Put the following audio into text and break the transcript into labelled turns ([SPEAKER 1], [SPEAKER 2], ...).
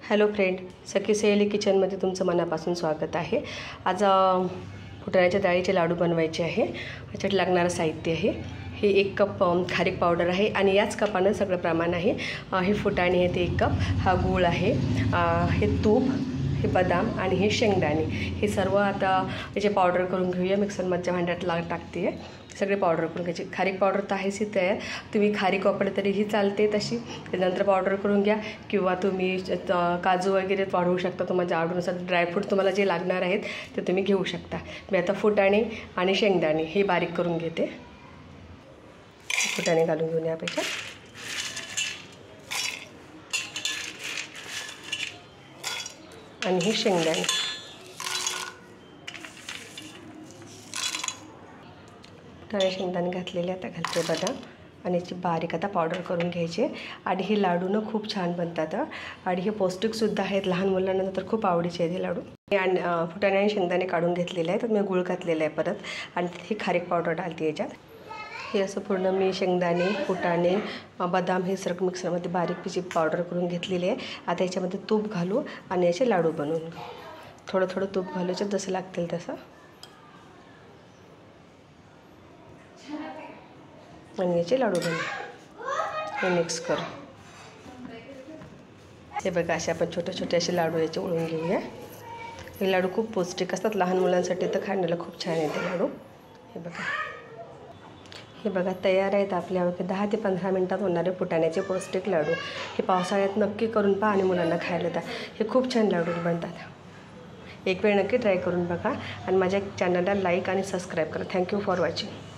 [SPEAKER 1] Hello friend, सखी सहेली किचनमध्ये तुमचं मनापासून स्वागत आहे। आज फुटाण्याच्या डाळीचे लाडू बनवायचे आहे। याच्यात लागणारं साहित्य आहे हे 1 कप खारीक पावडर आहे आणि याच कपानं सगळं प्रमाण आहे। हे फुटाणे आहे ते 1 कप, हा गूळ आहे, हे तूप, हे बदाम आणि हे शेंगदाणे, हे सर्व आता याचे पावडर करून घेऊया। मिक्सरमधच्या भांड्यात टाकते आहे, सगळे पावडर करून घ्यायची। खारीक पावडर तर आहेच ही तयार, तुम्ही खारीक वापरली तरीही चालते तशी, त्यानंतर पावडर करून घ्या किंवा तुम्ही काजू वगैरे वाढवू शकता, तुम्हाला आवडीनुसार ड्रायफ्रूट तुम्हाला जे लागणार आहेत ते तुम्ही घेऊ शकता। मी आता फुटाणे आणि शेंगदाणे हे बारीक करून घेते। फुटाणे घालून घेऊन यापेक्षा आणि हे शेंगदाणे, फुटाणे शेंगदाणे घातलेले। आता घालते बदाम आणि याची बारीक आता पावडर करून घ्यायची। आणि हे लाडू खूप छान बनतात आणि हे पौष्टिकसुद्धा आहेत, लहान मुलांना तर खूप आवडीचे आहेत हे लाडू। आणि फुटाणे आणि शेंगदाणे काढून घेतलेले आहेत, तर मी गूळ घातलेला आहे परत, आणि ही खारीक पावडर घालते याच्यात। हे असं पूर्ण मी शेंगदाणे, फुटाणे, बदाम हे सगळं मिक्सरमध्ये बारीक पिची पावडर करून घेतलेली आहे। आता याच्यामध्ये तूप घालू आणि याचे लाडू बनवून घेऊ। थोडं थोडं तूप घालायचं, जसं लागतील तसं, आणि याचे लाडू बनवू। हे मिक्स करू। हे बघा, असे आपण छोटे छोटे असे लाडू याचे उळून घेऊया। हे लाडू खूप पौष्टिक असतात, लहान मुलांसाठी तर खाण्याला खूप छान येते लाडू। हे बघा तयार आहेत आपल्या 10 ते 15 मिनटात होणारे फुटाण्याचे पौष्टिक लाडू। हे पावसाळ्यात नक्की करून पहा आणि मुलांना खायला द्या, हे खूप छान लाडू बनतात। एक वेळ नक्की ट्राय करून बघा आणि माझ्या चॅनलला लाईक आणि सबस्क्राईब करा। Thank you for watching.